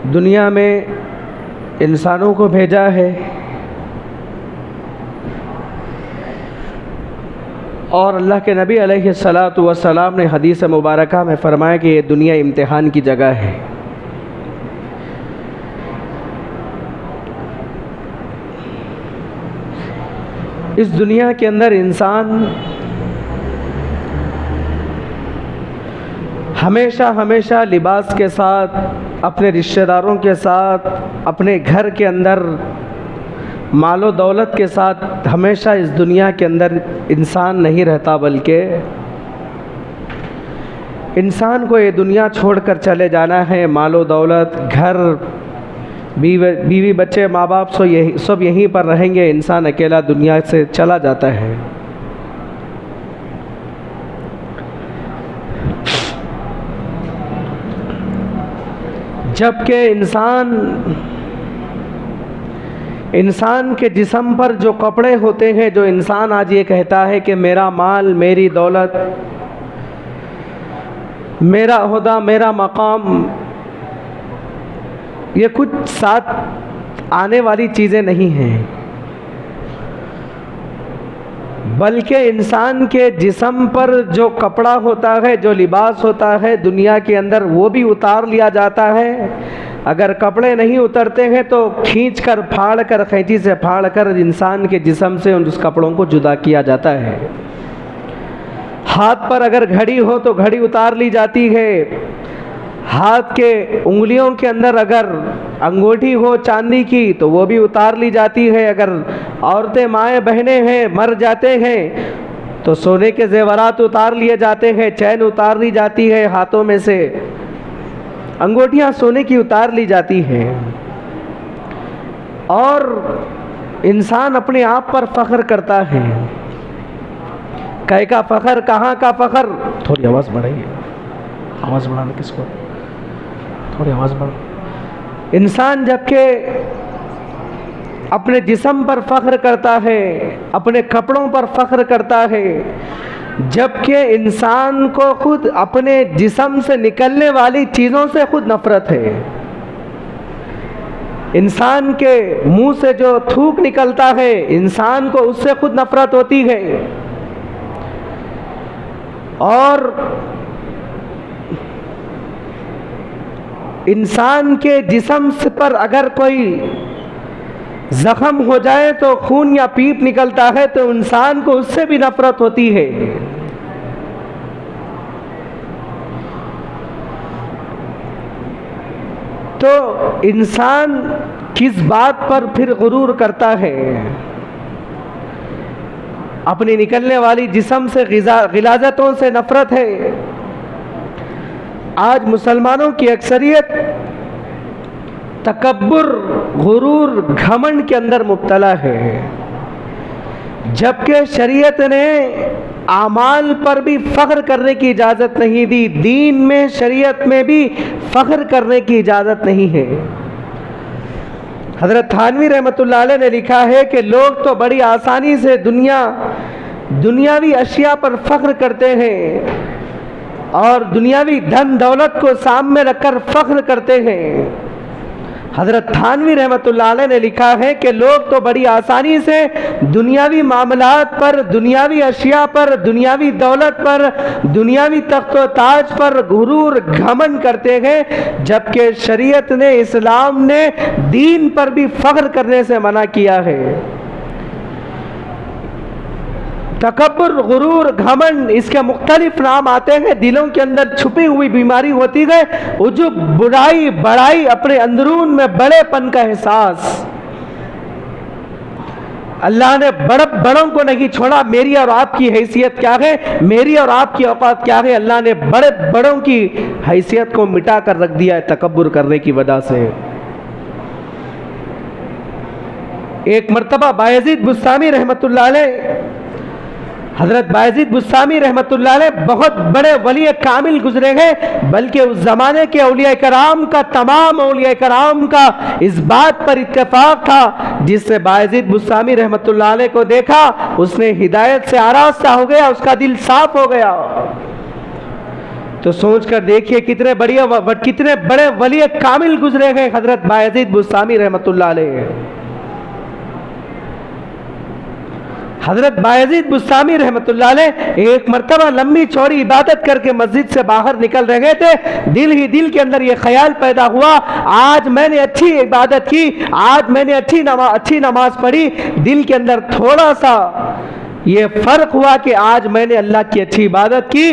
दुनिया में इंसानों को भेजा है और अल्लाह के नबी अलैहिस्सलातु वस्सलाम ने हदीस मुबारका में फ़रमाया कि ये दुनिया इम्तिहान की जगह है। इस दुनिया के अंदर इंसान हमेशा हमेशा लिबास के साथ, अपने रिश्तेदारों के साथ, अपने घर के अंदर मालो दौलत के साथ हमेशा इस दुनिया के अंदर इंसान नहीं रहता, बल्कि इंसान को ये दुनिया छोड़कर चले जाना है। मालो दौलत, घर, बीवी बच्चे, माँ बाप सब यहीं पर रहेंगे। इंसान अकेला दुनिया से चला जाता है। जबकि इंसान के जिस्म पर जो कपड़े होते हैं, जो इंसान आज ये कहता है कि मेरा माल, मेरी दौलत, मेरा ओहदा, मेरा मकाम, ये कुछ साथ आने वाली चीज़ें नहीं हैं, बल्कि इंसान के जिस्म पर जो कपड़ा होता है, जो लिबास होता है दुनिया के अंदर, वो भी उतार लिया जाता है। अगर कपड़े नहीं उतरते हैं तो खींच कर, फाड़ कर, कैंची से फाड़ कर इंसान के जिस्म से उस कपड़ों को जुदा किया जाता है। हाथ पर अगर घड़ी हो तो घड़ी उतार ली जाती है। हाथ के उंगलियों के अंदर अगर अंगूठी हो चांदी की तो वो भी उतार ली जाती है। अगर औरतें, माएँ, बहनें हैं, मर जाते हैं तो सोने के जेवरात उतार लिए जाते हैं, चैन उतार ली जाती है, हाथों में से अंगूठियां सोने की उतार ली जाती हैं। और इंसान अपने आप पर फख्र करता है। कै का फख्र, कहाँ का फख्र? थोड़ी आवाज़ बढ़ाइए, आवाज़ बढ़ाना किसको, थोड़ी आवाज़ बढ़ा। इंसान जबकि अपने जिस्म पर फख्र करता है, अपने कपड़ों पर फख्र करता है, जबकि इंसान को खुद अपने जिस्म से निकलने वाली चीज़ों से खुद नफरत है। इंसान के मुंह से जो थूक निकलता है, इंसान को उससे खुद नफरत होती है। और इंसान के जिस्म पर अगर कोई जख्म हो जाए तो खून या पीप निकलता है तो इंसान को उससे भी नफरत होती है। तो इंसान किस बात पर फिर गुरूर करता है? अपनी निकलने वाली जिस्म से गिलाजतों से नफरत है। आज मुसलमानों की अक्सरियत तकब्बुर, गुरूर, घमंड के अंदर मुब्तला है, जबकि शरीयत ने आमाल पर भी फ़ख्र करने की इजाज़त नहीं दी। दीन में, शरीयत में भी फ़ख्र करने की इजाज़त नहीं है। हज़रत थानवी रहमतुल्लाह अलैह ने लिखा है कि लोग तो बड़ी आसानी से दुनियावी अशिया पर फ़ख्र करते हैं और दुनियावी धन दौलत को सामने रखकर फ़ख्र करते हैं। हज़रत थानवी रहमतुल्लाह अलैह ने लिखा है कि लोग तो बड़ी आसानी से दुनियावी मामलात पर, दुनियावी अशिया पर, दुनियावी दौलत पर, दुनियावी तख्त व ताज पर गुरूर, घमंड करते हैं, जबकि शरीयत ने, इस्लाम ने दीन पर भी फ़ख्र करने से मना किया है। तकब्बुर, गुरूर, घमंड, इसके मुख्तलिफ नाम आते हैं। दिलों के अंदर छुपी हुई बीमारी होती है, उजुब, बुराई, बड़ाई, अपने अंदरून में बड़ेपन का एहसास। अल्लाह ने बड़ों को नहीं छोड़ा। मेरी और आपकी हैसियत क्या है, मेरी और आपकी औकात क्या है? अल्लाह ने बड़ों की हैसियत को मिटा कर रख दिया है तकब्बुर करने की वजह से। एक मर्तबा बायजीद बुस्तामी रहमतुल्लाह अलैह, हज़रत बायजीद बुस्तामी रहमतुल्लाह अलैह बहुत बड़े वली कामिल गुजरे हैं, बल्कि उस ज़माने के औलिया कराम का, तमाम औलिया कराम का इस बात पर इत्तेफाक था, जिससे बायजीद बुस्तामी रहमतुल्लाह अलैह को देखा, उसने हिदायत से आरास्ता हो गया, उसका दिल साफ हो गया। तो सोच कर देखिए कितने बड़े वली कामिल गुजरे गए हजरत बायजीद बुस्तामी रहमतुल्लाह अलैह। हजरत बायजीद बुस्तामी रहमतुल्लाह अलैह एक मर्तबा लंबी चौड़ी इबादत करके मस्जिद से बाहर निकल रहे थे। दिल के अंदर ये ख्याल पैदा हुआ, आज मैंने अच्छी इबादत की, आज मैंने अच्छी नमाज पढ़ी। दिल के अंदर थोड़ा सा ये फर्क हुआ कि आज मैंने अल्लाह की अच्छी इबादत की।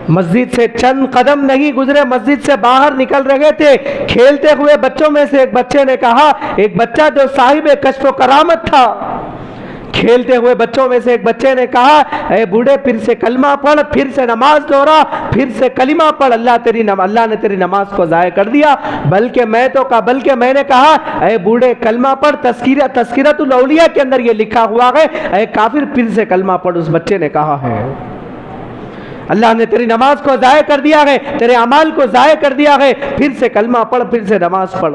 मस्जिद से चंद कदम नहीं गुजरे, मस्जिद से बाहर निकल रहे थे। खेलते हुए बच्चों में से एक बच्चे ने कहा, एक बच्चा जो साहिब कश्फ व करामत था, खेलते हुए बच्चों में से एक बच्चे ने कहा, ए बूढ़े फिर से कलमा पढ़, फिर से नमाज दोहरा, फिर से कलिमा पढ़, अल्लाह ने तेरी नमाज को ज़ाय कर दिया। बल्कि मैंने कहा, ए बूढ़े कलमा पढ़, तस्कीरतुल औलिया के अंदर ये लिखा हुआ है, ए काफिर फिर से कलमा पढ़। उस बच्चे ने कहा है अल्लाह ने तेरी नमाज को ज़ाय कर दिया है, तेरे अमाल को ज़ाय कर दिया है, फिर से कलमा पढ़, फिर से नमाज पढ़।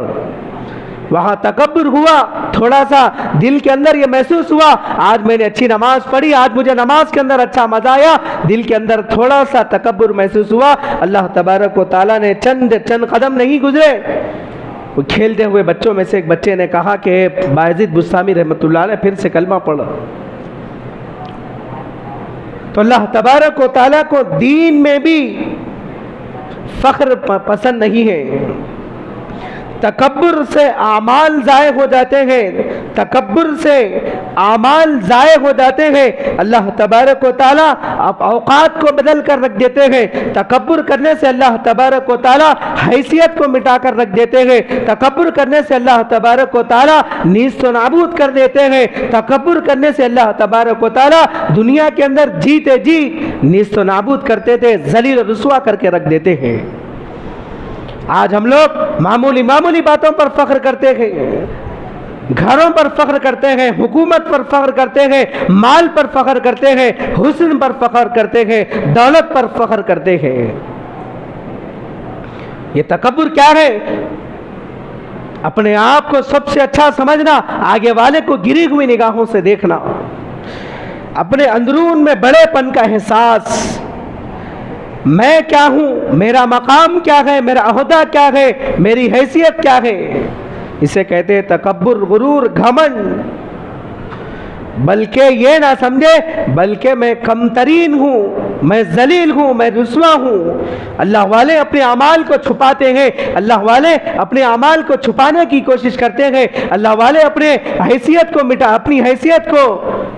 वहां तकब्बुर हुआ, थोड़ा सा दिल के अंदर ये महसूस हुआ, आज मैंने अच्छी नमाज पढ़ी, आज मुझे नमाज के अंदर अच्छा मजा आया। दिल के अंदर थोड़ा सा तकब्बुर महसूस हुआ। अल्लाह तबारक व तआला ने चंद कदम नहीं गुजरे, वो खेलते हुए बच्चों में से एक बच्चे ने कहा कि बायजीद बुस्तामी रहमतुल्लाह अलैह फिर से कलमा पढ़। तो अल्लाह तबारक व तआला को दीन में भी फख्र पसंद नहीं है। तकब्बुर से आमाल ज़ाय हो जाते हैं, तकब्बुर से आमाल ज़ाय हो जाते हैं। अल्लाह तबारक व तआला अब औकात को बदल कर रख देते हैं। तकब्बुर करने से अल्लाह तबारक व तआला हैसियत को मिटा कर रख देते हैं। तकब्बुर करने से अल्लाह तबारक व तआला नीस्त व नाबूद कर देते हैं। तकब्बुर करने से अल्लाह तबारक व तआला दुनिया के अंदर जीते जी नीस्त व नाबूद करते थे, जलील रुसवा करके रख देते हैं। आज हम लोग मामूली बातों पर फख्र करते हैं, घरों पर फख्र करते हैं, हुकूमत पर फख्र करते हैं, माल पर फख्र करते हैं, हुस्न पर फख्र करते हैं, दौलत पर फख्र करते हैं। ये तकब्बुर क्या है? अपने आप को सबसे अच्छा समझना, आगे वाले को गिरी हुई निगाहों से देखना, अपने अंदरून में बड़ेपन का एहसास, मैं क्या हूं, मेरा मकाम क्या है, मेरा अहदा क्या है, मेरी हैसियत क्या है, इसे कहते हैं तकब्बुर, गुरूर, घमंड। बल्कि ये ना समझे बल्कि मैं कमतरीन हूँ, मैं जलील हूँ, मैं रुस्वा हूँ। अल्लाह वाले अपने अमाल को छुपाते हैं, अल्लाह वाले अपने अमाल को छुपाने की कोशिश करते हैं, अल्लाह वाले अपने हैसियत को अपनी हैसियत को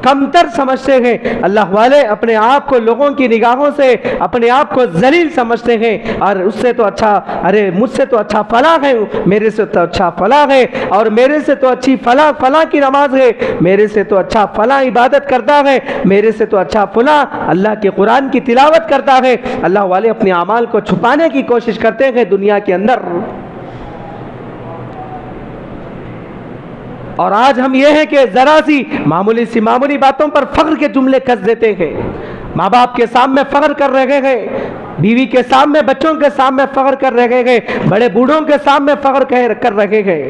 कमतर समझते हैं, अल्लाह वाले अपने आप को लोगों की निगाहों से अपने आप को जलील समझते हैं। और उससे तो अच्छा, अरे मुझसे तो अच्छा फलां है, मेरे से तो अच्छा फलां है, और मेरे से तो अच्छी फलां की नमाज है, मेरे से तो अच्छा फलां इबादत करता है, मेरे से तो अच्छा फलां अल्लाह के कुरान की तिलावत करता है। अल्लाह वाले अपने अमाल को छुपाने की कोशिश करते हैं दुनिया के अंदर। और आज हम ये हैं कि जरा सी मामूली बातों पर फख्र के जुमले कस देते हैं। माँ बाप के सामने फख्र कर रहे हैं, बीवी के सामने, बच्चों के सामने फख्र कर रहे हैं, बड़े बूढ़ों के सामने फख्र कर रहे हैं।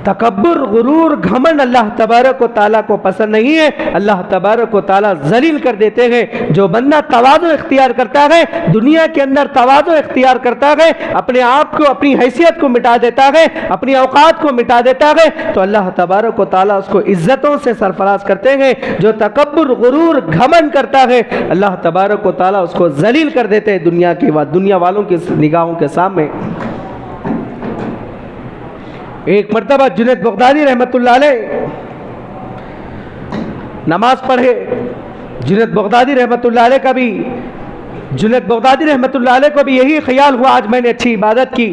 तकब्बुर, गुरूर, घमंड अल्लाह तबारक व तआला को पसंद नहीं है। अल्लाह तबारक व तआला जलील कर देते हैं। जो बंदा तवाज़ु इख्तियार करता है, दुनिया के अंदर तवाज़ु इख्तियार करता है, अपने आप को, अपनी हैसियत को मिटा देता है, अपनी औकात को मिटा देता है, तो अल्लाह तबारक व तआला उसको इज्जतों से सरफराज करते हैं। जो तकब्बुर, गुरूर, घमंड करता है, अल्लाह तबारक व तआला उसको जलील कर देते हैं दुनिया वालों की निगाहों के सामने। एक मर्तबा जुनैद बगदादी रहमतुल्लाह अलैह नमाज पढ़े। जुनैद बगदादी रहमतुल्लाह अलैह को भी यही ख्याल हुआ, आज मैंने अच्छी इबादत की।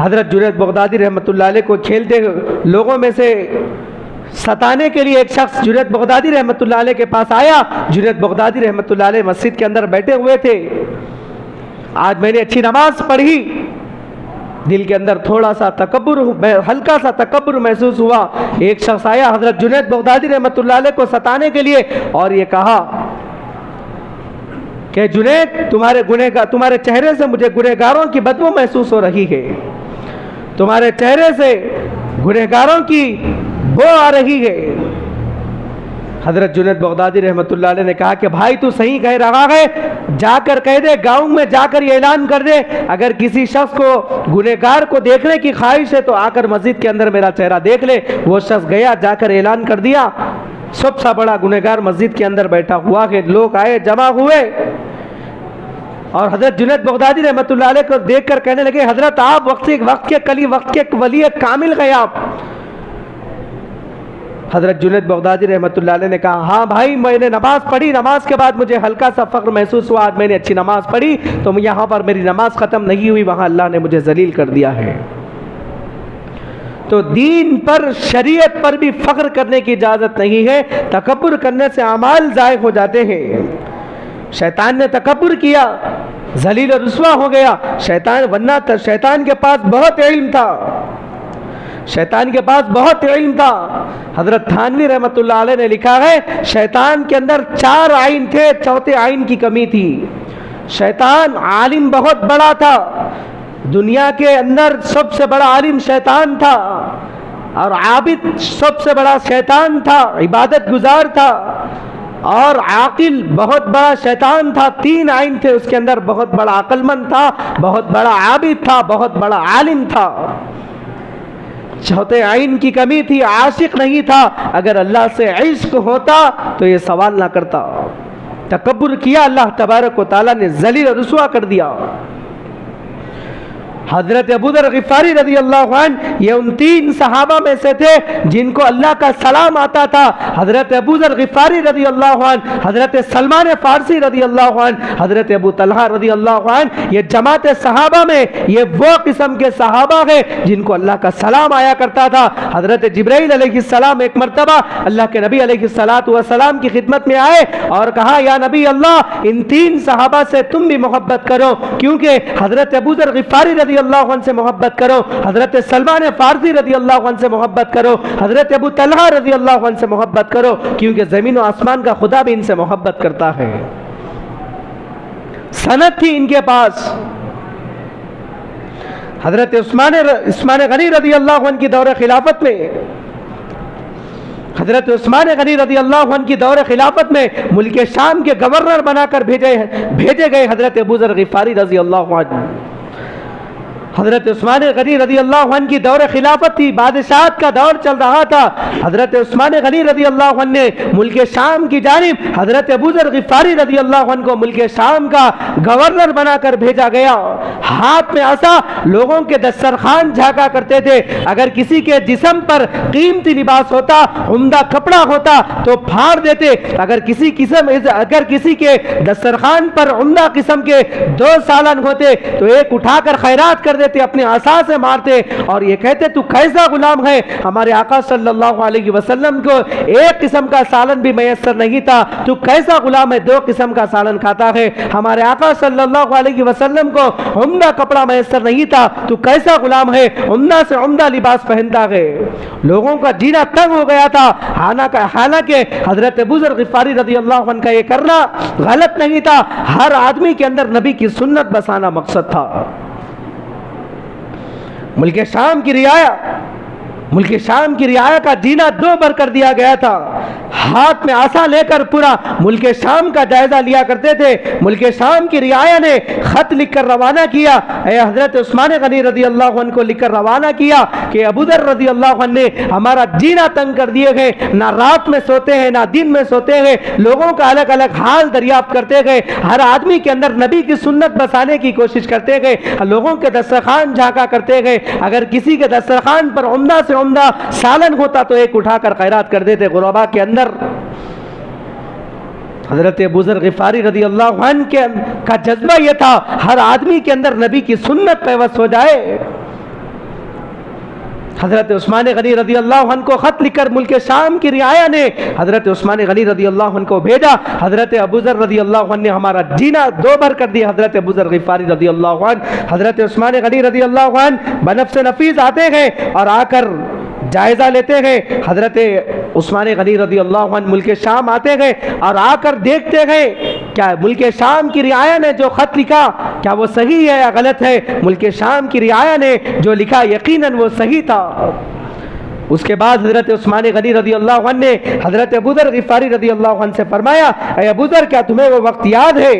हजरत जुनैद बगदादी रहमतुल्लाह अलैह को खेलते लोगों में से सताने के लिए एक शख्स जुनैद बगदादी रहमतुल्लाह अलैह के पास आया। जुनैद बगदादी रहमतुल्लाह अलैह मस्जिद के अंदर बैठे हुए थे। आज मैंने अच्छी नमाज पढ़ी, दिल के अंदर थोड़ा सा तकब्बुर, हल्का सा तकब्बुर महसूस हुआ। एक शख्स आया हजरत जुनैद बगदादी रहमतुल्लाह अलैह को सताने के लिए और ये कहा कि जुनैद, तुम्हारे चेहरे से मुझे गुनहगारों की बदबू महसूस हो रही है, तुम्हारे चेहरे से गुनहगारों की बो आ रही है। हजरत जुनैद बगदादी रहमतुल्लाह अलैह ने कहा कि भाई तू सही कह रहा है, जाकर कह दे, गांव में जाकर ये ऐलान कर दे, अगर किसी शख्स को गुनहगार को देखने की ख्वाहिश है तो आकर मस्जिद के अंदर मेरा चेहरा देख ले। वो शख्स गया, जाकर ऐलान कर दिया, सबसे बड़ा गुनहगार मस्जिद के अंदर बैठा हुआ है। लोग आए, जमा हुए और हजरत जुनैद बगदादी रहमतुल्लाह अलैह को देखकर कहने लगे, हजरत आप वक्त के वली कामिल गए आप। हजरत जुनैद बगदादी रहमतुल्लाह अलैह ने कहा, हाँ भाई मैंने नमाज पढ़ी, नमाज के बाद मुझे हल्का सा फख्र महसूस हुआ, आज मैंने अच्छी नमाज पढ़ी तो यहाँ पर मेरी नमाज ख़त्म नहीं हुई, वहाँ अल्लाह ने मुझे जलील कर दिया है। तो दीन पर, शरीयत पर भी फख्र करने की इजाज़त नहीं है। तकब्बुर करने से अमाल ज़ाय हो जाते हैं। शैतान ने तकब्बुर किया, जलील और रुस्वा हो गया शैतान, वरना शैतान के पास बहुत इल्म था, शैतान के पास बहुत इल्म था। हजरत थानवी रहमतुल्लाह अलैह ने लिखा है, शैतान के अंदर 4 आइन थे, चौथे आइन की कमी थी। शैतान आलिम बहुत बड़ा था, दुनिया के अंदर सबसे बड़ा आलिम शैतान था, और आबिद सबसे बड़ा शैतान था, इबादत गुजार था, और आकिल बहुत बड़ा शैतान था। 3 आइन थे उसके अंदर, बहुत बड़ा अक्लमंद था, बहुत बड़ा आबिद था, बहुत बड़ा आलिम था। चौथे आइन की कमी थी, आशिक नहीं था। अगर अल्लाह से इश्क होता तो ये सवाल ना करता। तकब्बुर किया, अल्लाह तबारक व तआला ने जलील और रुस्वा कर दिया। हजरत अबू दर गिफारी रज़ी अल्लाहु अन्हु ये उन 3 सहाबा में से थे जिनको अल्लाह का सलाम आता था। हजरत अबू दर गिफारी रज़ी अल्लाहु अन्हु, हजरत सलमान फारसी रज़ी अल्लाहु अन्हु, हजरत अबू तलहा रज़ी अल्लाहु अन्हु, ये जमात सहाबा में ये वो किस्म के सहाबा है जिनको अल्लाह का सलाम आया करता था। हजरत जिब्राइल अलैहिस्सलाम एक मरतबा अल्लाह के नबी अलैहिस्सलातु वस्सलाम की खिदमत में आए और कहा, या नबी अल्लाह, इन 3 सहाबा से तुम भी मोहब्बत करो, क्योंकि हजरत अबू दर गिफारी रज़ी अल्लाहु अन्हु से मोहब्बत करो, हजरत सलमान फारसी रज़ी अल्लाहु अन्हु से मोहब्बत करो, हजरत अबू तलहा रज़ी अल्लाहु अन्हु से मोहब्बत करो, क्योंकि जमीन और आसमान का खुदा भी इनसे मोहब्बत करता है। सनद थी इनके पास। हजरत उस्मान गनी रज़ी अल्लाहु अन्हु की दौरे खिलाफत में, हजरत उस्मान गनी रज़ी अल्लाहु अन्हु की दौरे खिलाफत में मुल्क शाम के गवर्नर बनाकर भेजे गए हजरत अबू ज़र गिफारी रज़ी अल्लाहु अन्हु। हजरत उस्मान गनी रज़ी अल्लाहु अन्हु की दौर खिलाफत थी, बादशाहत का दौर चल रहा था। हजरत उस्मान गनी रज़ी अल्लाहु अन्हु ने मुल्क शाम की जानिब हजरत अबू ज़र गिफारी रज़ी अल्लाहु अन्हु को मुल्क शाम का गवर्नर बनाकर भेजा गया। हाथ में आसा, लोगों के दस्तरखान झाँका करते थे। अगर किसी के जिस्म पर कीमती लिबास होता, उम्दा कपड़ा होता तो फाड़ देते। अगर किसी के दस्तरखान पर उम्दा किस्म के 2 सालन होते तो एक उठाकर खैरात कर देते, अपने आसा से मारते और ये कहते, तू कैसा गुलाम है, हमारे आका सल्लल्लाहु अलैहि वसल्लम को एक किस्म का सालन भी मैसर नहीं था, तू कैसा गुलाम है, 2 किस्म का सालन खाता है। हमारे आका सल्लल्लाहु अलैहि वसल्लम को उम्दा कपड़ा मैसर नहीं था, तू कैसा गुलाम है, उम्दा से उम्दा लिबास पहनता है। लोगों का जीना तंग हो गया था। हालांकि हजरत अबू ज़र गिफारी रज़ी अल्लाहु अन्हु का ये करना गलत नहीं था। हर आदमी के अंदर नबी की सुन्नत बसाना मकसद था। मुल्क शाम की रियाया का जीना 2 बार कर दिया गया था। हाथ में आसा लेकर पूरा मुल्क शाम का जायजा लिया करते थे। मुल्क शाम की रियाया ने खत लिखकर रवाना किया, हजरत उस्मान गनी रज़ी अल्लाहु अन्हु को लिखकर रवाना किया कि अबू ज़र रज़ी अल्लाहु अन्हु ने हमारा जीना तंग कर दिए गए, ना रात में सोते हैं ना दिन में सोते हैं, लोगों का अलग अलग हाल दरियाफ्त करते गए, हर आदमी के अंदर नबी की सुन्नत बसाने की कोशिश करते गए, लोगों के दस्तरखान झाँका करते गए। अगर किसी के दस्तरखान पर उम्दा से उम्दा सालन होता तो एक उठाकर खैरात कर देते गुरबा के अंदर। हजरत अबू ज़र गिफारी रज़ी अल्लाहु अन्हु का जज्बा यह था, हर आदमी के अंदर नबी की सुन्नत पैवस्त हो जाए। हजरत उस्मान गनी रज़ी अल्लाहु अन्हु को खत लिखकर मुल्क शाम की रियाया ने हजरत उस्मान गनी रज़ी अल्लाहु अन्हु को भेजा। हजरत अबू ज़र रज़ी अल्लाहु अन्हु ने हमारा जीना 2 बार कर दिया। हजरत अबू ज़र गिफारी रज़ी अल्लाहु अन्हु, हजरत उस्मान गनी रज़ी अल्लाहु अन्हु बनफ्स नफीस आते गए और आकर जायजा लेते गए। हजरत उस्मान गनी रज़ी अल्लाहु अन्हु मुल्क शाम आते गए और आकर देखते गए क्या मुल्क शाम की रियाया ने जो खत लिखा क्या वो सही है या गलत है। मुल्क शाम की रियाया ने जो लिखा यकीनन वो सही था। उसके बाद हजरत उस्मान गनी रदी अल्लाह अन्हु ने हजरत अबू ज़र ग़िफ़ारी रदी अल्लाह अन्हु से फरमाया, अय अबू ज़र क्या तुम्हें वो वक्त याद है,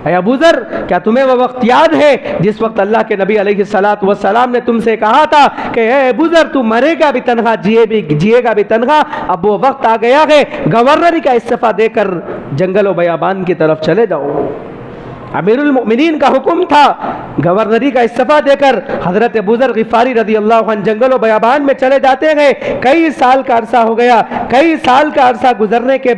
अय अबू ज़र क्या तुम्हें वो वक्त याद है जिस वक्त अल्लाह के नबी अलैहिस्सलातु वस्सलाम ने तुमसे कहा था कि अय अबू ज़र तू मरेगा भी तन्हा, जिएगा भी तन्हा। अब वो वक्त आ गया है, गवर्नरी का इस्तीफा देकर जंगल व बयाबान की तरफ चले जाओ। अमीरुल मोमिनीन का हुक्म था, गवर्नरी का इस्तीफा देकर हजरत अबू ज़र ग़िफ़ारी रदी अल्लाह अन्हु जंगल व बयाबान में चले जाते गए। कई साल का अरसा हो गया। कई साल का अरसा गुजरने के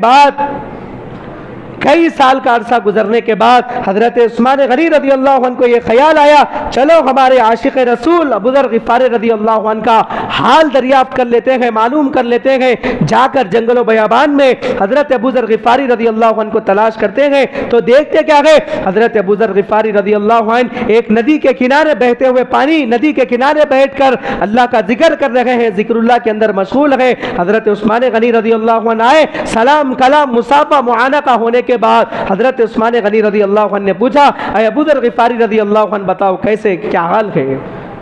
बाद हजरत उस्मान गनी रदी अल्लाह अन्हु को यह ख्याल आया, चलो हमारे आशिक रसूल अबू ज़र ग़िफ़ारी रदी अल्लाह अन्हु का हाल दरियाफ्त कर लेते हैं, मालूम कर लेते हैं। जाकर जंगल बयाबान में हजरत अबू ज़र ग़िफ़ारी रदी अल्लाह अन्हु को तलाश करते हैं तो देखते क्या है, हजरत अबू ज़र ग़िफ़ारी रदी अल्लाह अन्हु एक नदी के किनारे बहते हुए पानी, नदी के किनारे बैठकर अल्लाह का जिक्र कर रहे हैं, जिक्रुल्लाह के अंदर मशगूल है। हजरत उस्मान गनी रदी अल्लाह अन्हु आए, सलाम कलाम मुसाफा मुआनका होने के बाद हजरत उस्मान गनी रदी अल्लाह अन्हु ने पूछा, अय अबू ज़र ग़िफ़ारी रदी अल्लाह अन्हु बताओ कैसे, क्या हाल है,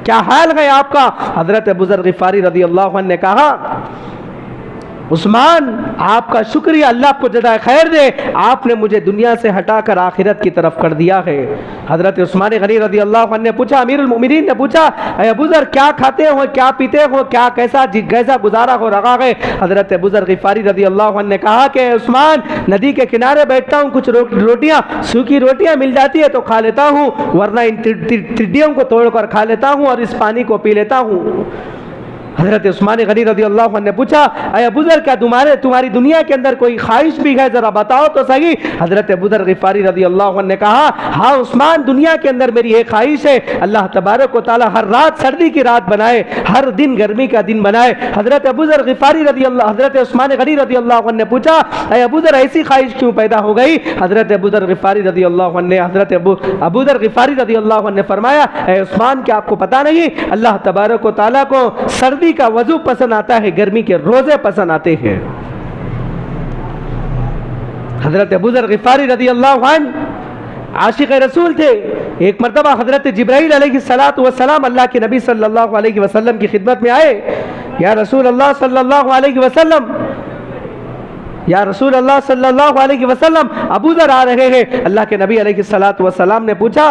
क्या हाल है आपका। हजरत अबू ज़र ग़िफ़ारी रदी अल्लाह अन्हु ने कहा, उस्मान आपका शुक्रिया, अल्लाह को जज़ाए खैर दे, आपने मुझे दुनिया से हटाकर आखिरत की तरफ कर दिया है। हजरत उस्मान गनी रदी अल्लाह अन्हु ने पूछा, अमीरुल मोमिनीन ने पूछा, अय अबू ज़र क्या खाते हो, क्या पीते हो, क्या कैसा गुजारा हो रहा है। हजरत अबू ज़र ग़िफ़ारी रदी अल्लाह अन्हु ने कहा कि उस्मान नदी के किनारे बैठता हूँ, कुछ रोटियाँ, सूखी रोटियाँ मिल जाती है तो खा लेता हूँ, वरना इन टिड्डियों को तोड़कर खा लेता हूँ और इस पानी को पी लेता हूँ। हजरत उस्मान गनी रदी अल्लाह अन्हु ने पूछा, अय अबू ज़र क्या तुम्हारी दुनिया के अंदर कोई ख्वाहिश भी है, जरा बताओ तो सही। हजरत अबू ज़र ग़िफ़ारी रदी अल्लाह अन्हु ने कहा, हाँ उस्मान दुनिया के अंदर मेरी एक ख्वाहिश है, अल्लाह तबारक व तआला हर रात सर्दी की रात बनाए, हर दिन गर्मी का दिन बनाए। हजरत अबू ज़र ग़िफ़ारी हजरत उस्मान गनी रदी अल्लाह अन्हु ने पूछा, अय अबू ज़र ऐसी ख्वाहिश क्यों पैदा हो गई। हजरत अबू ज़र ग़िफ़ारी रदी अल्लाह अन्हु ने हजरत अबू ज़र ग़िफ़ारी रदी अल्लाह अन्हु ने फरमाया, अय उस्मान क्या आपको पता नहीं, अल्लाह तबारक व तआला को सर्दी का वज़ू पसंद आता है, गर्मी के रोजे पसंद आते हैं। हजरत अबू ज़र ग़िफ़ारी रदी अल्लाह अन्हु आशिक़ रसूल थे। एक मरतबा हजरत जिब्राईल अलैहिस्सलातु वस्सलाम अल्लाह के नबी सल्लल्लाहु अलैहि वसल्लम की खिदमत में आए। या रसूल अल्लाह सल्लल्लाहु अलैहि वसल्लम, या रसूल अल्लाह सल्लल्लाहु अलैहि वसल्लम, अबू ज़र आ रहे हैं। अल्लाह के नबी अलैहिस्सलातु वस्सलाम ने पूछा,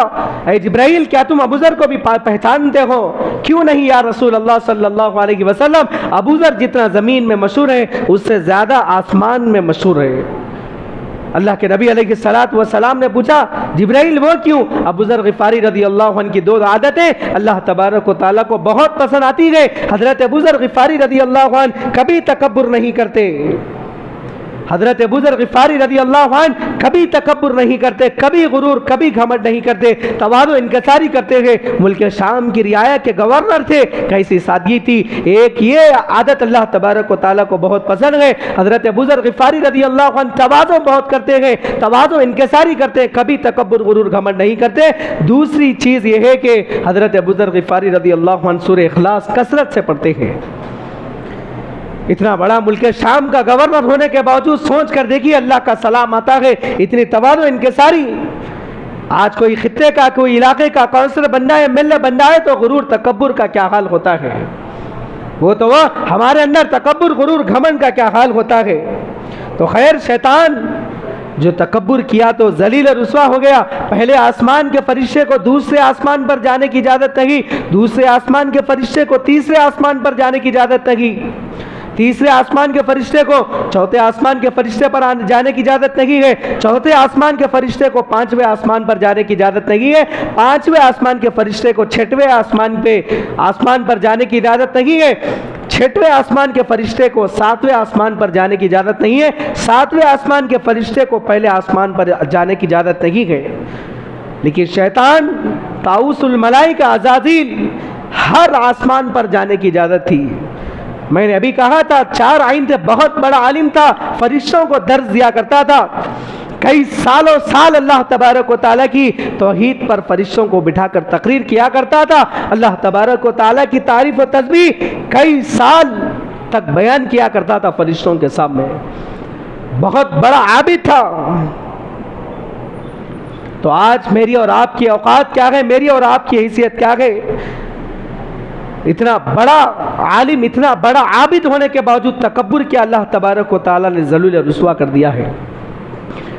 ऐ जिब्राईल क्या तुम अबू ज़र को भी पहचानते हो। क्यों नहीं या रसूल अल्लाह सल्लल्लाहु अलैहि वसल्लम, अबू ज़र जितना ज़मीन में मशहूर है उससे ज़्यादा आसमान में मशहूर है। अल्लाह के नबी अलैहिस्सलातु वस्सलाम ने पूछा, जिब्राईल वो क्यों। अबू ज़र ग़िफ़ारी रदी अल्लाह अन्हु की दो आदतें अल्लाह तबारक व तआला को बहुत पसंद आती है। हज़रत अबू ज़र ग़िफ़ारी रदी अल्लाह अन्हु कभी तकब्बुर नहीं करते। हज़रत अबू ज़र ग़िफ़ारी रदी अल्लाह अन्हु कभी तकब्बुर नहीं करते, कभी गुरूर, कभी घमंड नहीं करते, तवाज़ु इनकसारी करते हैं। मुल्क शाम की रियाया के गवर्नर थे, कैसी सादगी थी। एक ये आदत अल्लाह तबारक व तआला को बहुत पसंद है। हज़रत अबू ज़र ग़िफ़ारी रदी अल्लाह अन्हु तवाज़ु बहुत करते हैं, तवाज़ु इनकसारी करते हैं, कभी तकब्बुर गुरूर घमंड नहीं करते। दूसरी चीज़ ये है कि हज़रत अबू ज़र ग़िफ़ारी रदी अल्लाह अन्हु सूरह इख़लास कसरत से पढ़ते हैं। इतना बड़ा मुल्क शाम का गवर्नर होने के बावजूद सोच कर देखिए अल्लाह का सलाम आता है, इतनी तवाज़ु इनकसारी। आज कोई खित्ते का, कोई इलाके का काउंसलर बनना है, एमएलए बनना है तो गुरूर तकब्बुर का क्या हाल होता है। वो तो वह हमारे अंदर तकब्बुर गुरूर घमंड का क्या हाल होता है। तो खैर शैतान जो तकब्बुर किया तो जलील रुस्वा हो गया। पहले आसमान के फरिश्ते को दूसरे आसमान पर जाने की इजाज़त नहीं, दूसरे आसमान के फरिश्ते को तीसरे आसमान पर जाने की इजाज़त नहीं, तीसरे आसमान के फरिश्ते को चौथे आसमान के फरिश्ते पर जाने की इजाज़त नहीं है, चौथे आसमान के फरिश्ते को पांचवें आसमान पर जाने की इजाज़त नहीं है, पांचवें आसमान के फरिश्ते को छठवें आसमान पर जाने की इजाज़त नहीं है, छठवें आसमान के फरिश्ते को सातवें आसमान पर जाने की इजाज़त नहीं है, सातवें आसमान के फरिश्ते को पहले आसमान पर जाने की इजाज़त नहीं है। लेकिन शैतान ताऊसुल मलाइका अज़ाज़ील हर आसमान पर जाने की इजाज़त थी। मैंने अभी कहा था 4 आइन थे, बहुत बड़ा आलिम था, फरिश्तों को दर्ज दिया करता था। कई सालों साल अल्लाह तबारक व तआला की तौहीद पर फरिश्तों को बिठाकर तकरीर किया करता था। अल्लाह तबारक व तआला की तारीफ व तस्बीह कई साल तक बयान किया करता था फरिश्तों के सामने। बहुत बड़ा आबिद था। तो आज मेरी और आपकी औकात क्या है, मेरी और आपकी हैसियत क्या है। इतना बड़ा आलिम, इतना बड़ा आबिद होने के बावजूद तकब्बुर किया, अल्लाह तबारक व तआला ने ज़लील रुस्वा कर दिया है।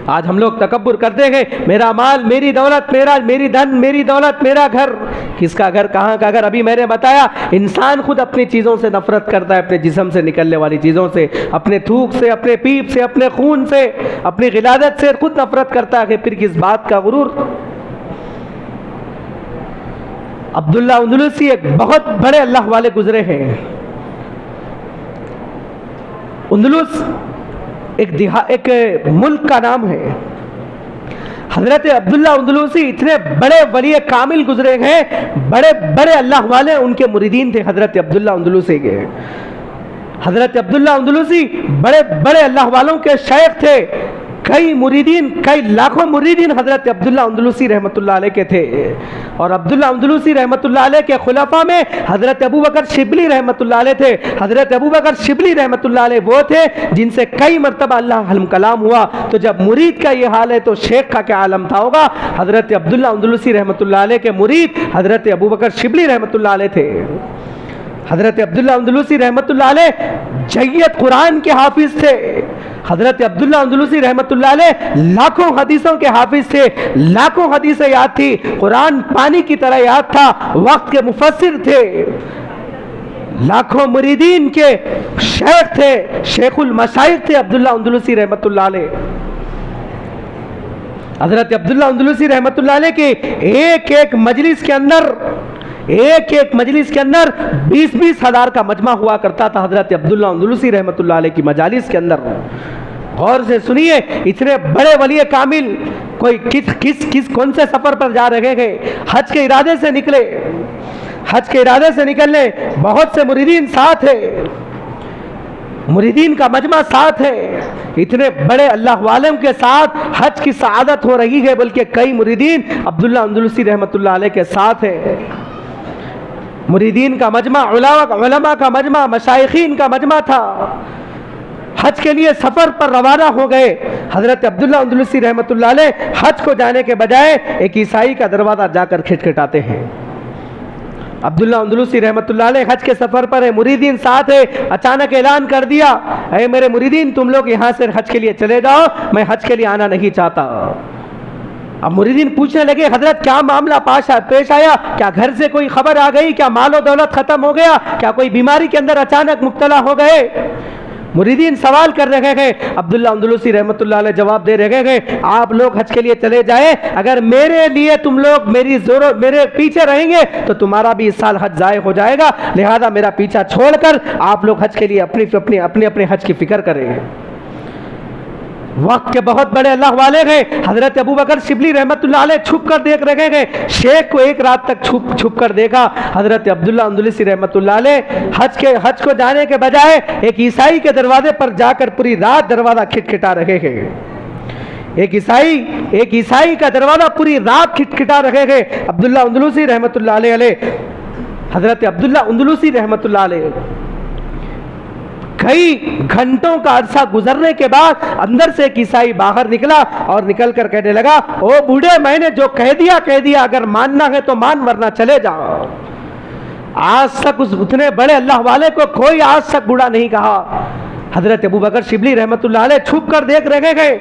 आज हम लोग तकब्बुर करते हैं, मेरा माल, मेरी दौलत, मेरी धन, मेरी दौलत, मेरा घर। किसका घर, कहाँ का घर? अभी मैंने बताया, इंसान खुद अपनी चीज़ों से नफरत करता है, अपने जिस्म से निकलने वाली चीज़ों से, अपने थूक से, अपने पीप से, अपने खून से, अपनी गिलादत से खुद नफरत करता है। फिर किस बात का गुरूर? अब्दुल्ला अंदलुसी एक बहुत बड़े अल्लाह वाले गुजरे हैं। अंदलुस एक मुल्क का नाम है। हजरत अब्दुल्ला अंदलुसी इतने बड़े वली कामिल गुजरे हैं, बड़े बड़े अल्लाह वाले उनके मुरीदीन थे हजरत अब्दुल्ला अंदलुसी के। हजरत अब्दुल्ला अंदलुसी बड़े बड़े अल्लाह वालों के शेख थे। कई मुरीदीन, कई लाखों मुरीदीन हजरत अब्दुल्ला अंदलुसी रहमतुल्लाह अलैह के थे। और अब्दुल्ला अंदलुसी रहमतुल्लाह अलैह के खुलाफा में हजरत अबू बकर शिबली रहमतुल्लाह अलैह थे। हजरत अबू बकर शिबली रहमतुल्लाह अलैह वो थे जिनसे कई मरतबा अल्लाह हम कलाम हुआ। तो जब मुरीद का ये हाल है तो शेख का क्या आलम था होगा। हजरत अब्दुल्ला अंदलुसी रहमतुल्लाह अलैह के मुरीद हजरत अबू बकर शिबली रहमतुल्लाह अलैह थे। हजरत अब्दुल्ला अंदलुसी रहमतुल्लाह अलैह जय्यत कुरान के हाफिज थे। हजरत अब्दुल्ला अंदलुसी रहमतुल्लाह अलैह लाखों हदीसों के हाफिज थे, लाखों हदीसें याद थी, कुरान पानी की तरह याद था, वक्त के मुफस्सिर थे, लाखों मुरीदीन के शेख थे, शेखुल मशाइख थे अब्दुल्ला अंदलुसी रहमतुल्लाह अलैह। हजरत अब्दुल्ला अंदलुसी रहमतुल्लाह अलैह के एक एक मजलिस के अंदर 20-20 हज़ार का मजमा हुआ करता था हजरत अब्दुल्ला अंदलुसी रहमतुल्लाह अलैह की मजालिस के अंदर। गौर से सुनिए, इतने बड़े वली कामिल कोई किस कौन से सफर पर जा रहे हैं, हज के इरादे से निकले, हज के इरादे से निकलने बहुत से मुरीदीन साथ है, मुरीदीन का मजमा साथ है। इतने बड़े अल्लाह वालों के साथ हज की सआदत हो रही है, बल्कि कई मुरीदीन अब्दुल्ला अंदलुसी रहमतुल्लाह अलैह के साथ है। मुरीदीन का मजमा, उलमा का मजमा, मशाइखीन का मजमा था। हज के लिए सफर पर रवाना हो गए। हजरत अब्दुल्ला अंदलुसी रहमतुल्लाह अलैह हज को जाने के बजाय एक ईसाई का दरवाजा जाकर खटखटाते हैं। अब्दुल्ला अंदलुसी रहमतुल्लाह अलैह हज के सफर पर है, मुरीदीन साथ है। अचानक ऐलान कर दिया, ऐ मेरे मुरीदीन, तुम लोग यहाँ से हज के लिए चले जाओ, मैं हज के लिए आना नहीं चाहता। अब मुरीदीन पूछने लगे, हजरत क्या मामला पेश आया? क्या घर से कोई खबर आ गई? क्या मालो दौलत खत्म हो गया? क्या कोई बीमारी के अंदर अचानक मुब्तला हो गए? मुरीदीन सवाल कर रहे हैं। अब्दुल्ला अंदलुसी रहमतुल्लाह अलैह जवाब दे रहे हैं, आप लोग हज के लिए चले जाए, अगर मेरे लिए तुम लोग मेरे पीछे रहेंगे तो तुम्हारा भी इस साल हज जाए हो जाएगा, लिहाजा मेरा पीछा छोड़कर आप लोग हज के लिए अपने हज की फिक्र करेंगे। वक्त के बहुत बड़े अल्लाह वाले गए। हजरत अबू बकर शिबली रहमतुल्लाह अलैह छुप कर देख रहे गए। शेख को एक रात तक छुप कर देखा। हजरत अब्दुल्ला अंदलुसी रहमतुल्लाह अलैह हज को जाने के बजाय एक ईसाई के दरवाजे पर जाकर पूरी रात दरवाजा खटखटा रहे हैं। एक ईसाई का दरवाजा पूरी रात खटखटा रहे हैं। अब्दुल्ला अंदलुसी रहमतुल्लाह अलैह, हजरत अब्दुल्ला अंदलुसी रहमतुल्लाह अलैह कई घंटों का अरसा गुजरने के बाद अंदर से एक ईसाई बाहर निकला और निकल कर कहने लगा, ओ बूढ़े, मैंने जो कह दिया, अगर मानना है तो मान, वरना चले जाओ। आज तक उस उतने बड़े अल्लाह वाले को कोई आज तक बूढ़ा नहीं कहा। हजरत अबू बकर शिबली रहमतुल्लाह अलैह छुप कर देख रहे गए।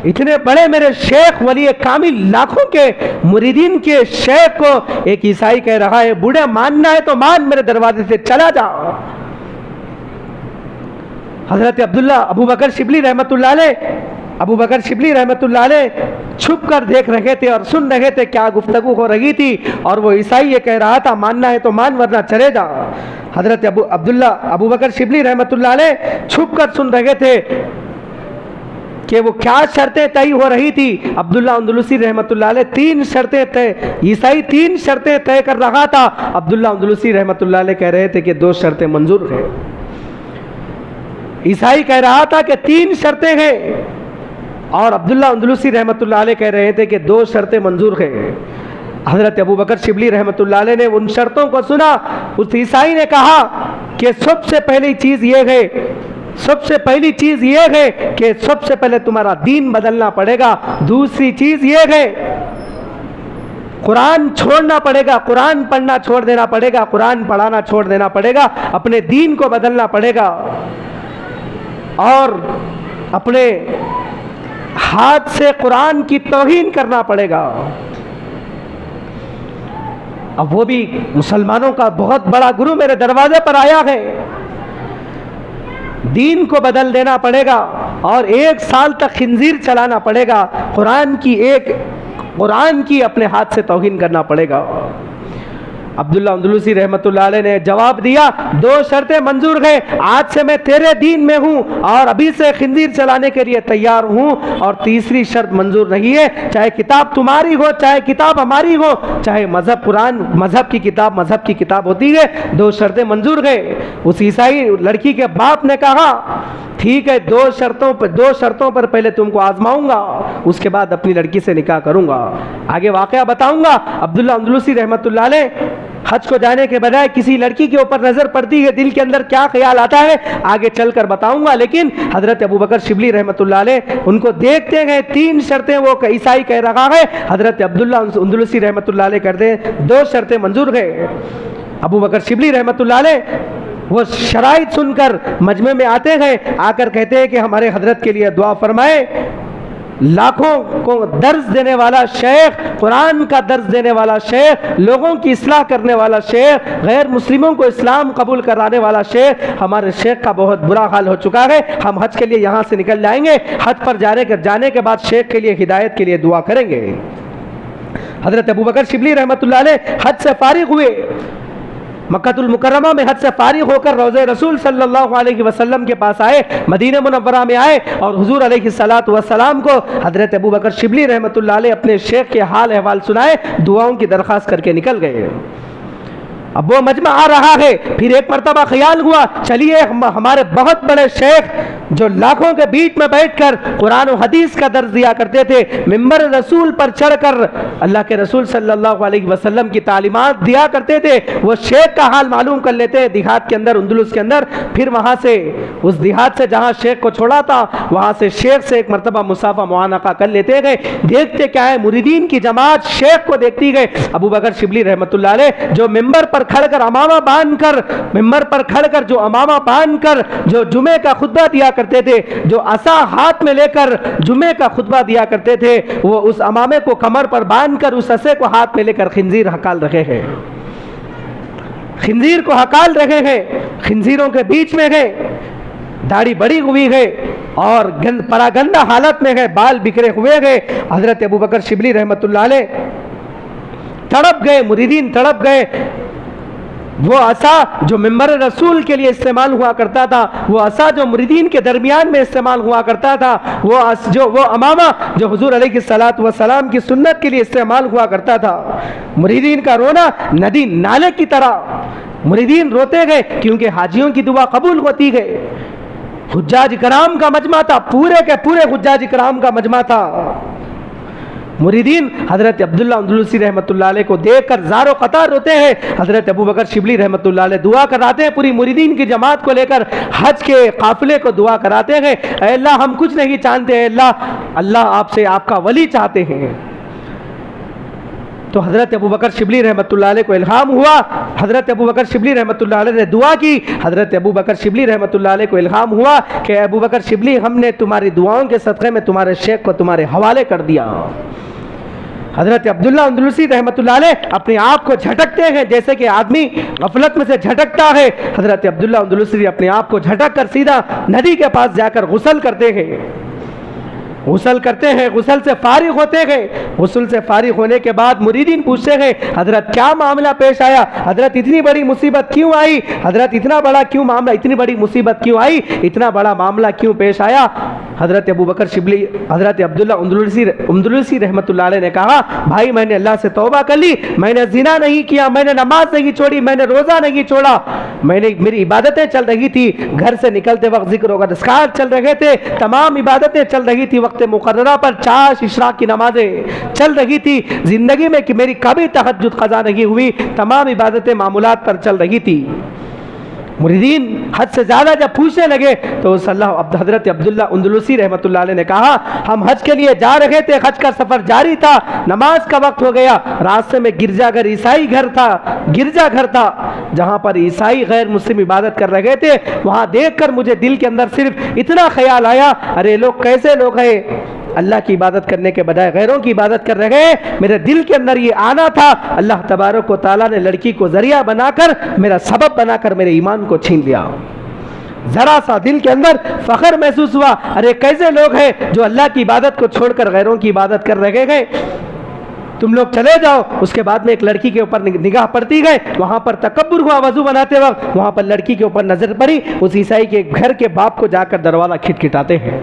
इतने बड़े मेरे शेख वली कामिल, लाखों के मुरीदीन के शेख को एक ईसाई कह रहा है, बूढ़े मानना है तो मान, मेरे दरवाजे से चला जाओ। हजरत अबू बकर शिबली रहमतुल्लाह अलैह छुप कर देख रहे थे और सुन रहे थे क्या गुफ्तगू हो रही थी। और वो ईसाई ये कह रहा था, मानना है तो मान, वरना चले जा। हजरत अबू बकर शिबली रहमतुल्लाह अलैह छुप कर सुन रहे थे कि वो क्या शर्तें तय हो रही थी। अब्दुल्ला अंदलुसी रहमतुल्लाह अलैह 3 शर्तें तय, ईसाई 3 शर्तें तय कर रहा था। अब्दुल्ला अंदलुसी रहमतुल्लाह अलैह कह रहे थे कि 2 शर्तें मंजूर हैं। ईसाई कह रहा था कि 3 शर्तें हैं और अब्दुल्ला अंदलुसी रहमतुल्लाह अलैह कह रहे थे कि 2 शर्तें मंजूर हैं। हजरत अबू बकर शिबली रहमतुल्लाह अलैह ने उन शर्तों को सुना। उस ईसाई ने कहा कि सबसे पहली चीज ये है कि सबसे पहले तुम्हारा दीन बदलना पड़ेगा। दूसरी चीज ये है कुरान छोड़ना पड़ेगा, कुरान पढ़ना छोड़ देना पड़ेगा, कुरान पढ़ाना छोड़ देना पड़ेगा, अपने दीन को बदलना पड़ेगा और अपने हाथ से कुरान की तौहीन करना पड़ेगा। अब वो भी मुसलमानों का बहुत बड़ा गुरु मेरे दरवाजे पर आया है, दीन को बदल देना पड़ेगा और 1 साल तक खिंजीर चलाना पड़ेगा, कुरान की अपने हाथ से तौहीन करना पड़ेगा। अब्दुल्ला अंदलुसी रहमतुल्लाह अलैह ने जवाब दिया, 2 शर्तें मंजूर है, आज से मैं तेरे दीन में हूं और अभी से खिंजीर चलाने के लिए तैयार हूं, और तीसरी शर्त मंजूर नहीं है, चाहे किताब तुम्हारी हो, चाहे किताब हमारी हो, चाहे मजहब कुरान मजहब की किताब होती है, 2 शर्तें मंजूर है। उस ईसाई लड़की के बाप ने कहा, ठीक है, 2 शर्तों पर पहले तुमको आजमाऊंगा, उसके बाद अपनी लड़की से निकाह करूंगा। आगे वाकया बताऊंगा। अब्दुल्ला अंदलुसी रहमतुल्लाह अलैह हज को जाने के बजाय किसी लड़की के ऊपर नजर पड़ती है, दिल के अंदर क्या ख्याल आता है आगे चलकर बताऊंगा, लेकिन हजरत अबू बकर शिबली रहमतुल्लाह अलैह उनको देखते गए, 3 शर्तें वो ईसाई कह रहा है, हजरत अब्दुल्ला अंदलुसी रहमतुल्लाह अलैह कहते हैं 2 शर्तें मंजूर गए। अबू बकर शिबली रहमतुल्लाह अलैह वो शराइत सुनकर मजमे में आते हैं, आकर कहते हैं कि हमारे हजरत के लिए दुआ फरमाए। लाखों को दर्ज देने वाला शेख, कुरान का दर्ज देने वाला शेख, लोगों की इस्लाह करने वाला शेख, गैर मुस्लिमों को इस्लाम कबूल कराने वाला शेख, हमारे शेख का बहुत बुरा हाल हो चुका है, हम हज के लिए यहाँ से निकल जाएंगे, हज पर जाने के बाद शेख के लिए हिदायत के लिए दुआ करेंगे। हजरत अबू बकर शिबली रहमतुल्लाह अलैह हज से फारिग हुए, मक्कातुल मुकर्रमा में हज से फारिग होकर रोज़े रसूल सल्लल्लाहु अलैहि वसल्लम के पास आए, मदीना मुनव्वरा में आए और हुजूर अलैहि सलातु वस्सलाम को हजरत अबू बकर शिबली रहमतुल्लाह अलैह अपने शेख के हाल अहवाल सुनाए, दुआओं की दरख्वास्त करके निकल गए। अब वो मजमा आ रहा है, फिर एक मरतबा ख्याल हुआ, चलिए हमारे बहुत बड़े शेख जो लाखों के बीच में बैठकर कुरान और हदीस का दर्ज दिया करते थे, मिंबर रसूल पर चढ़कर अल्लाह के रसूल सल्लल्लाहु अलैहि वसल्लम की तालीमात दिया करते थे, वो शेख का हाल मालूम कर लेते हैं देहात के अंदर, अंदलुस के अंदर। फिर वहां से उस देहात से जहां शेख को छोड़ा था, वहां से शेख से एक मरतबा मुसाफा मुआनका कर लेते गए। देखते क्या है, मुरीदीन की जमात शेख को देखती गए। अबू बकर शिबली रहमतुल्लाह अलैह जो मिंबर पर खड़कर अमामा बांधकर, मिंबर पर खड़कर जो अमामा बांधकर जो जुमे का खुतबा दिया करते थे, जो असा हाथ में लेकर जुमे का खुतबा दिया करते थे, वो उस अमामे को कमर पर बांधकर उस असे को हाथ में लेकर खिंजीर हकाल रहे हैं, खिंजीर को हकाल रहे हैं, खिंजीरों के बीच में है, दाढ़ी बड़ी हुई है और परागंदा हालत में है, बाल बिखरे हुए हैं। हजरत अबू बकर शिबली रहमतुल्लाह अलैह तड़प गए, मुरीदीन तड़प गए। वो असा जो मिंबर रसूल के लिए इस्तेमाल हुआ करता था, वो असा जो मुरीदीन के दरमियान में इस्तेमाल हुआ करता था, वो अमामा जो हुजूर अलैहि सलात व सलाम की सुन्नत के लिए इस्तेमाल हुआ करता था। मुरीदीन का रोना नदी नाले की तरह, मुरीदीन रोते गए क्योंकि हाजियों की दुआ कबूल होती गई। हुज्जाज इकराम का मजमा था, पूरे के पूरे हुज्जाज इकराम का मजमा था। मुरीदीन हजरत अब्दुल्ला अंदलुसी रहमतुल्लाह अलैह को देखकर ज़ारो कतार रोते हैं। हजरत अबू बकर शिबली रहमतुल्लाह अलैह दुआ कराते हैं, पूरी मुरीदीन की जमात को लेकर हज के काफिले को दुआ कराते हैं, ऐ अल्लाह हम कुछ नहीं जानते, अल्लाह आपसे आपका वली चाहते हैं। तो हजरत अबू बकर शिबली रहमतुल्लाह अलैह को इल्हाम हुआ, हजरत अबू बकर शिबली रहमतुल्लाह अलैह ने दुआ की। हजरत अबू बकर शिबली रहमतुल्लाह अलैह को इल्हाम हुआ कि अबू बकर शिबली, हमने तुम्हारी दुआओं के सदक़े में तुम्हारे शेख को तुम्हारे हवाले कर दिया। हजरत अब्दुल्ला अंदलुसी रहमतुल्लाह अलैह अपने आप को झटकते हैं जैसे कि आदमी गफलत में से झटकता है। हजरत अब्दुल्ला अंदलुसी अपने आप को झटक कर सीधा नदी के पास जाकर गुस्ल करते हैं, गुस्ल करते हैं, गुस्ल से फारिग होते हैं। गुस्ल से फारिग होने के बाद मुरीदीन पूछते हैं, हजरत क्या मामला पेश आया, हजरत इतनी बड़ी मुसीबत क्यों आई, हजरत इतना बड़ा क्यों मामला, इतनी बड़ी मुसीबत क्यों आई, इतना बड़ा मामला क्यों पेश आया। हजरत अबू बकर शिबली, हजरत अब्दुल्ला अंदलुसी रहमतुल्लाह अलैह ने कहा, भाई मैंने अल्लाह से तौबा कर ली, मैंने जिना नहीं किया, मैंने नमाज नहीं छोड़ी, मैंने रोजा नहीं छोड़ा, मेरी इबादतें चल रही थी, घर से निकलते वक्त जिक्र व अज़कार चल रहे थे, तमाम इबादतें चल रही थी, वक्त मुकर्ररा पर 4 इशराक की नमाजें चल रही थी, जिंदगी में कि मेरी कभी तहज्जुद क़ज़ा नहीं हुई, तमाम इबादतें मामूलात पर चल रही थी। मुरीदीन हद से ज़्यादा जब पूछने लगे तो उस हज़रत अब्दुल्ला अंदलुसी रहमतुल्लाह अलैह ने कहा, हम हज के लिए जा रहे थे, हज का सफ़र जारी था, नमाज का वक्त हो गया, रास्ते में गिरजाघर ईसाई घर था, गिरजाघर था जहाँ पर ईसाई गैर मुस्लिम इबादत कर रहे थे। वहाँ देखकर मुझे दिल के अंदर सिर्फ इतना ख्याल आया, अरे लोग कैसे लोग हैं, अल्लाह की इबादत करने के बजाय गैरों की इबादत कर रहे हैं। मेरे दिल के अंदर ये आना था, अल्लाह तबारक व तआला ने लड़की को जरिया बनाकर, मेरा सबब बनाकर मेरे ईमान को छीन लिया। जरा सा दिल के अंदर फख्र महसूस हुआ, अरे कैसे लोग हैं जो अल्लाह की इबादत को छोड़कर गैरों की इबादत कर रहे हैं। तुम लोग चले जाओ। उसके बाद में एक लड़की के ऊपर निगाह पड़ती गई, वहां पर तकब्बुर हुआ वजू बनाते वक्त, वहां पर लड़की के ऊपर नजर पड़ी, उस ईसाई के घर के बाप को जाकर दरवाजा खिटखिटाते हैं।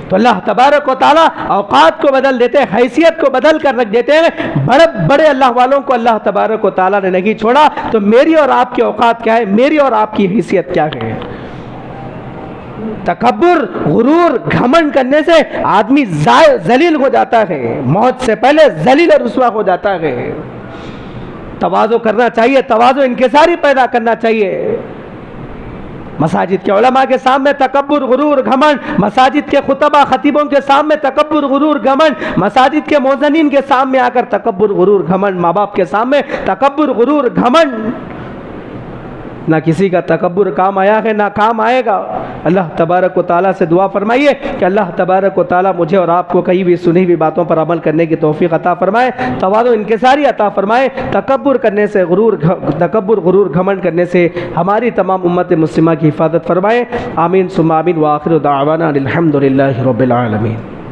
तो अल्लाह तबारक व तआला औकात को बदल देते हैं, हैसियत को बदल कर रख देते हैं। बड़े बड़े अल्लाह वालों को अल्लाह तबारक व तआला ने नहीं छोड़ा। तो मेरी और आपकी औकात क्या है, मेरी और आपकी हैसियत क्या है? तकब्बुर, गुरूर, घमंड करने से आदमी जलील हो जाता है, मौत से पहले जलील और रुसवा हो जाता है। तवाज़ो करना चाहिए, तवाज़ो इंकिसारी पैदा करना चाहिए। मसाजिद के उलमा के सामने तकब्बुर, गुरूर, घमंड, मसाजिद के खुतबा खतीबों के सामने तकब्बुर, गुरूर, घमंड, मसाजिद के मोज़नीन के सामने आकर तकब्बुर, गुरूर, घमंड, माँ बाप के सामने तकब्बुर, गुरूर, घमंड, ना किसी का तकब्बुर काम आया है ना काम आएगा। अल्लाह तबारक व तआला से दुआ फरमाइए कि अल्लाह तबारक व तआला मुझे और आपको कहीं भी सुनी हुई बातों पर अमल करने की तौफीक अता फरमाए, तवाज़ु इंकिसारी अता फरमाए। तकब्बुर करने से, तकब्बुर, गुरूर, घमंड करने से हमारी तमाम उम्मत मुस्लिमा की हिफाजत फरमाए। आमीन सुम्मा आमीन व आखिर दावाना अनिल हम्दुलिल्लाहि रब्बिल आलमीन।